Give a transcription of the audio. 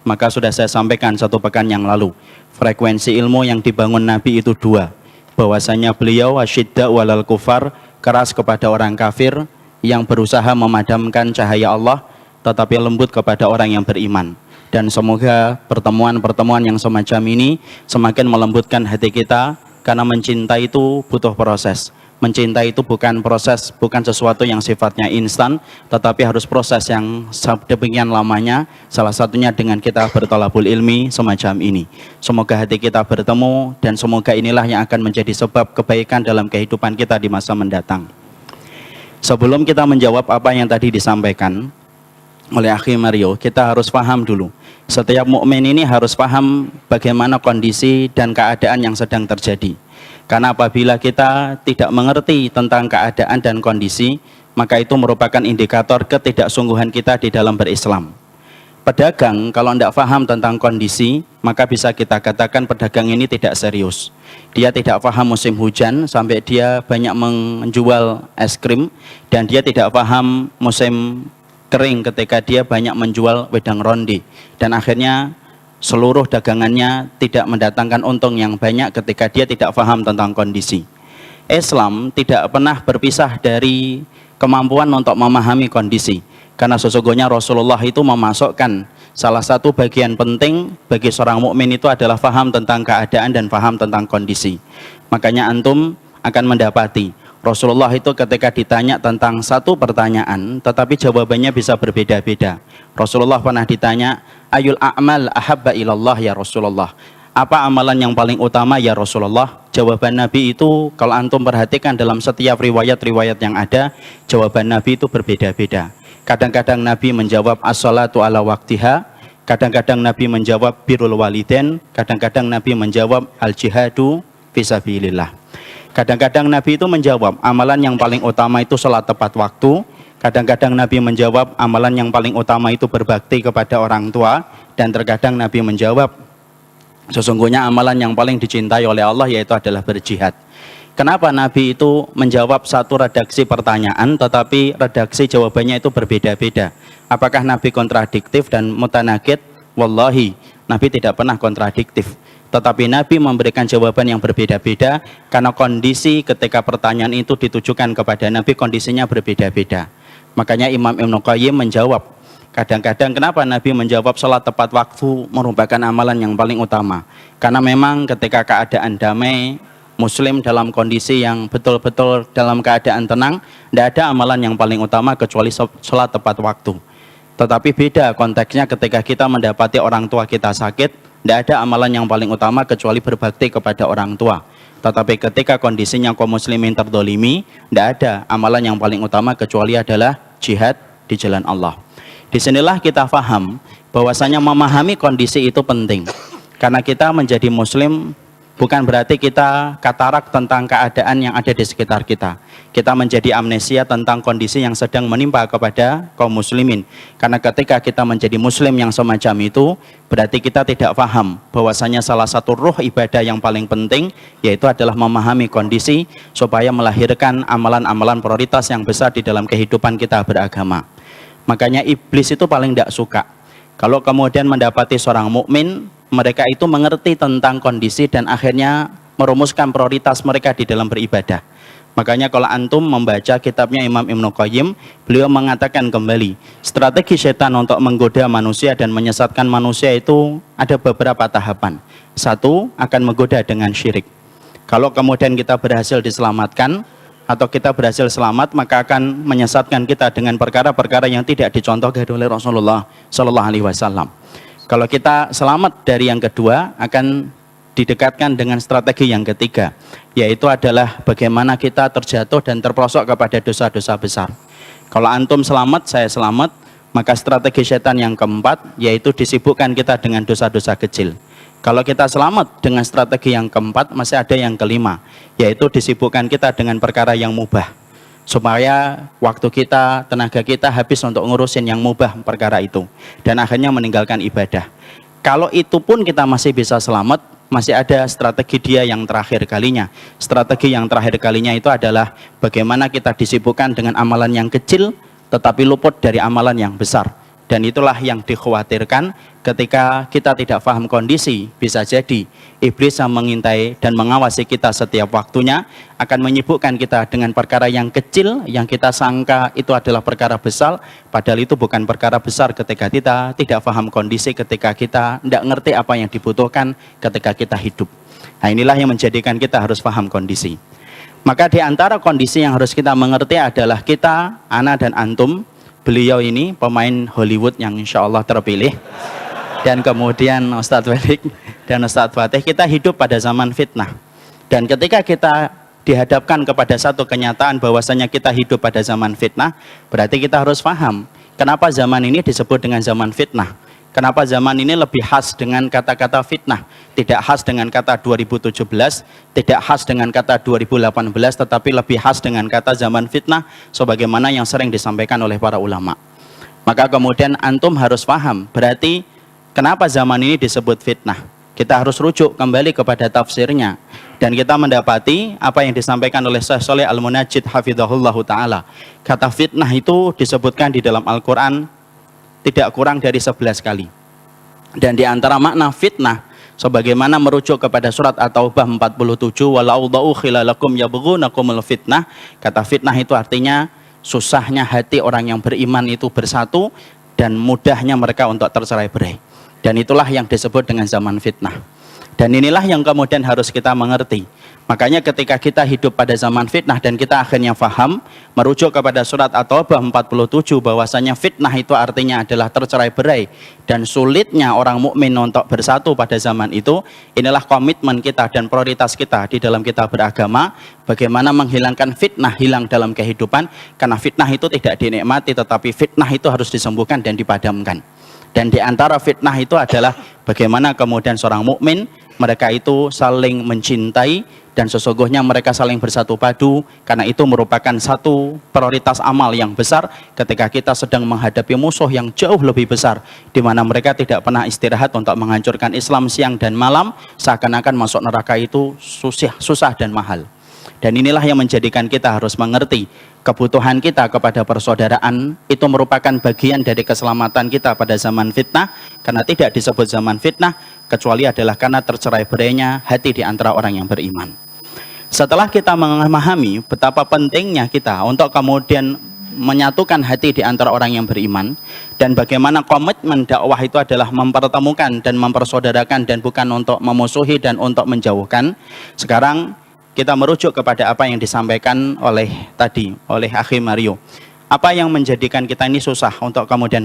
maka sudah saya sampaikan 1 pekan yang lalu, frekuensi ilmu yang dibangun Nabi itu 2, bahwasanya beliau asyidda walal kufar, keras kepada orang kafir yang berusaha memadamkan cahaya Allah, tetapi lembut kepada orang yang beriman. Dan semoga pertemuan-pertemuan yang semacam ini semakin melembutkan hati kita, karena mencintai itu butuh proses. Mencintai itu bukan proses, bukan sesuatu yang sifatnya instan, tetapi harus proses yang demikian lamanya, salah satunya dengan kita bertolabul ilmi semacam ini. Semoga hati kita bertemu, dan semoga inilah yang akan menjadi sebab kebaikan dalam kehidupan kita di masa mendatang. Sebelum kita menjawab apa yang tadi disampaikan oleh Akhi Mario, kita harus paham dulu. Setiap mukmin ini harus paham bagaimana kondisi dan keadaan yang sedang terjadi. Karena apabila kita tidak mengerti tentang keadaan dan kondisi, maka itu merupakan indikator ketidaksungguhan kita di dalam berislam. Pedagang kalau tidak paham tentang kondisi, maka bisa kita katakan pedagang ini tidak serius. Dia tidak paham musim hujan sampai dia banyak menjual es krim, dan dia tidak paham musim kering ketika dia banyak menjual wedang ronde, dan akhirnya seluruh dagangannya tidak mendatangkan untung yang banyak ketika dia tidak paham tentang kondisi. Islam tidak pernah berpisah dari kemampuan untuk memahami kondisi, karena sesungguhnya Rasulullah itu memasukkan salah satu bagian penting bagi seorang mukmin itu adalah paham tentang keadaan dan paham tentang kondisi. Makanya antum akan mendapati Rasulullah itu ketika ditanya tentang satu pertanyaan, tetapi jawabannya bisa berbeda-beda. Rasulullah pernah ditanya, ayul a'mal ahabba ilallah ya Rasulullah, apa amalan yang paling utama ya Rasulullah? Jawaban Nabi itu kalau antum perhatikan dalam setiap riwayat-riwayat yang ada, jawaban Nabi itu berbeda-beda. Kadang-kadang Nabi menjawab as-salatu ala waktiha, kadang-kadang Nabi menjawab birrul walidain, kadang-kadang Nabi menjawab al-jihadu fisabilillah. Kadang-kadang Nabi itu menjawab amalan yang paling utama itu sholat tepat waktu. Kadang-kadang Nabi menjawab amalan yang paling utama itu berbakti kepada orang tua. Dan terkadang Nabi menjawab sesungguhnya amalan yang paling dicintai oleh Allah yaitu adalah berjihad. Kenapa Nabi itu menjawab satu redaksi pertanyaan tetapi redaksi jawabannya itu berbeda-beda? Apakah Nabi kontradiktif dan mutanakid? Wallahi, Nabi tidak pernah kontradiktif. Tetapi Nabi memberikan jawaban yang berbeda-beda karena kondisi ketika pertanyaan itu ditujukan kepada Nabi kondisinya berbeda-beda. Makanya Imam Ibnu Qayyim menjawab, kadang-kadang kenapa Nabi menjawab salat tepat waktu merupakan amalan yang paling utama? Karena memang ketika keadaan damai, Muslim dalam kondisi yang betul-betul dalam keadaan tenang, tidak ada amalan yang paling utama kecuali salat tepat waktu. Tetapi beda konteksnya ketika kita mendapati orang tua kita sakit, tidak ada amalan yang paling utama kecuali berbakti kepada orang tua. Tetapi ketika kondisinya kaum muslimin terdolimi, tidak ada amalan yang paling utama kecuali adalah jihad di jalan Allah. Disinilah kita paham bahwasanya memahami kondisi itu penting. Karena kita menjadi muslim bukan berarti kita katarak tentang keadaan yang ada di sekitar kita. Kita menjadi amnesia tentang kondisi yang sedang menimpa kepada kaum muslimin. Karena ketika kita menjadi muslim yang semacam itu, berarti kita tidak paham bahwasanya salah satu ruh ibadah yang paling penting yaitu adalah memahami kondisi supaya melahirkan amalan-amalan prioritas yang besar di dalam kehidupan kita beragama. Makanya iblis itu paling tidak suka kalau kemudian mendapati seorang mukmin, mereka itu mengerti tentang kondisi dan akhirnya merumuskan prioritas mereka di dalam beribadah. Makanya kalau antum membaca kitabnya Imam Ibnu Qayyim, beliau mengatakan kembali, strategi setan untuk menggoda manusia dan menyesatkan manusia itu ada beberapa tahapan. Satu, akan menggoda dengan syirik. Kalau kemudian kita berhasil diselamatkan atau kita berhasil selamat, maka akan menyesatkan kita dengan perkara-perkara yang tidak dicontohkan oleh Rasulullah Shallallahu Alaihi Wasallam. Kalau kita selamat dari yang kedua, akan didekatkan dengan strategi yang ketiga, yaitu adalah bagaimana kita terjatuh dan terperosok kepada dosa-dosa besar. Kalau antum selamat, saya selamat, maka strategi setan yang keempat, yaitu disibukkan kita dengan dosa-dosa kecil. Kalau kita selamat dengan strategi yang keempat, masih ada yang kelima, yaitu disibukkan kita dengan perkara yang mubah, supaya waktu kita, tenaga kita habis untuk ngurusin yang mubah perkara itu, dan akhirnya meninggalkan ibadah. Kalau itu pun kita masih bisa selamat, masih ada strategi dia yang terakhir kalinya. Strategi yang terakhir kalinya itu adalah bagaimana kita disibukkan dengan amalan yang kecil tetapi luput dari amalan yang besar. Dan itulah yang dikhawatirkan ketika kita tidak paham kondisi. Bisa jadi iblis yang mengintai dan mengawasi kita setiap waktunya akan menyibukkan kita dengan perkara yang kecil yang kita sangka itu adalah perkara besar, padahal itu bukan perkara besar ketika kita tidak paham kondisi, ketika kita tidak ngerti apa yang dibutuhkan ketika kita hidup. Nah, inilah yang menjadikan kita harus paham kondisi. Maka di antara kondisi yang harus kita mengerti adalah kita, ana dan antum, beliau ini pemain Hollywood yang insya Allah terpilih, dan kemudian Ustadz Felix dan Ustadz Fatih, kita hidup pada zaman fitnah. Dan ketika kita dihadapkan kepada satu kenyataan bahwasanya kita hidup pada zaman fitnah, berarti kita harus paham kenapa zaman ini disebut dengan zaman fitnah. Kenapa zaman ini lebih khas dengan kata-kata fitnah, tidak khas dengan kata 2017, tidak khas dengan kata 2018, tetapi lebih khas dengan kata zaman fitnah, sebagaimana yang sering disampaikan oleh para ulama. Maka kemudian antum harus paham, berarti kenapa zaman ini disebut fitnah. Kita harus rujuk kembali kepada tafsirnya. Dan kita mendapati apa yang disampaikan oleh Syekh Shalih Al-Munajjid hafizahullahu ta'ala. Kata fitnah itu disebutkan di dalam Al-Quran tidak kurang dari 11 kali. Dan di antara makna fitnah, sebagaimana merujuk kepada surat At-Taubah 47, walaudau khilalakum yabghunakumul fitnah, kata fitnah itu artinya susahnya hati orang yang beriman itu bersatu dan mudahnya mereka untuk tercerai-berai. Dan itulah yang disebut dengan zaman fitnah. Dan inilah yang kemudian harus kita mengerti. Makanya ketika kita hidup pada zaman fitnah dan kita akhirnya faham, merujuk kepada surat At-Taubah 47 bahwasanya fitnah itu artinya adalah tercerai-berai dan sulitnya orang mukmin untuk bersatu pada zaman itu. Inilah komitmen kita dan prioritas kita di dalam kita beragama, bagaimana menghilangkan fitnah hilang dalam kehidupan, karena fitnah itu tidak dinikmati, tetapi fitnah itu harus disembuhkan dan dipadamkan. Dan di antara fitnah itu adalah bagaimana kemudian seorang mukmin mereka itu saling mencintai dan sesungguhnya mereka saling bersatu padu, karena itu merupakan satu prioritas amal yang besar ketika kita sedang menghadapi musuh yang jauh lebih besar, di mana mereka tidak pernah istirahat untuk menghancurkan Islam siang dan malam, seakan-akan masuk neraka itu susah dan mahal. Dan inilah yang menjadikan kita harus mengerti kebutuhan kita kepada persaudaraan itu merupakan bagian dari keselamatan kita pada zaman fitnah, karena tidak disebut zaman fitnah kecuali adalah karena tercerai-berainya hati di antara orang yang beriman. Setelah kita memahami betapa pentingnya kita untuk kemudian menyatukan hati di antara orang yang beriman, dan bagaimana komitmen dakwah itu adalah mempertemukan dan mempersaudarakan dan bukan untuk memusuhi dan untuk menjauhkan, sekarang kita merujuk kepada apa yang disampaikan oleh Akhi Mario. Apa yang menjadikan kita ini susah untuk kemudian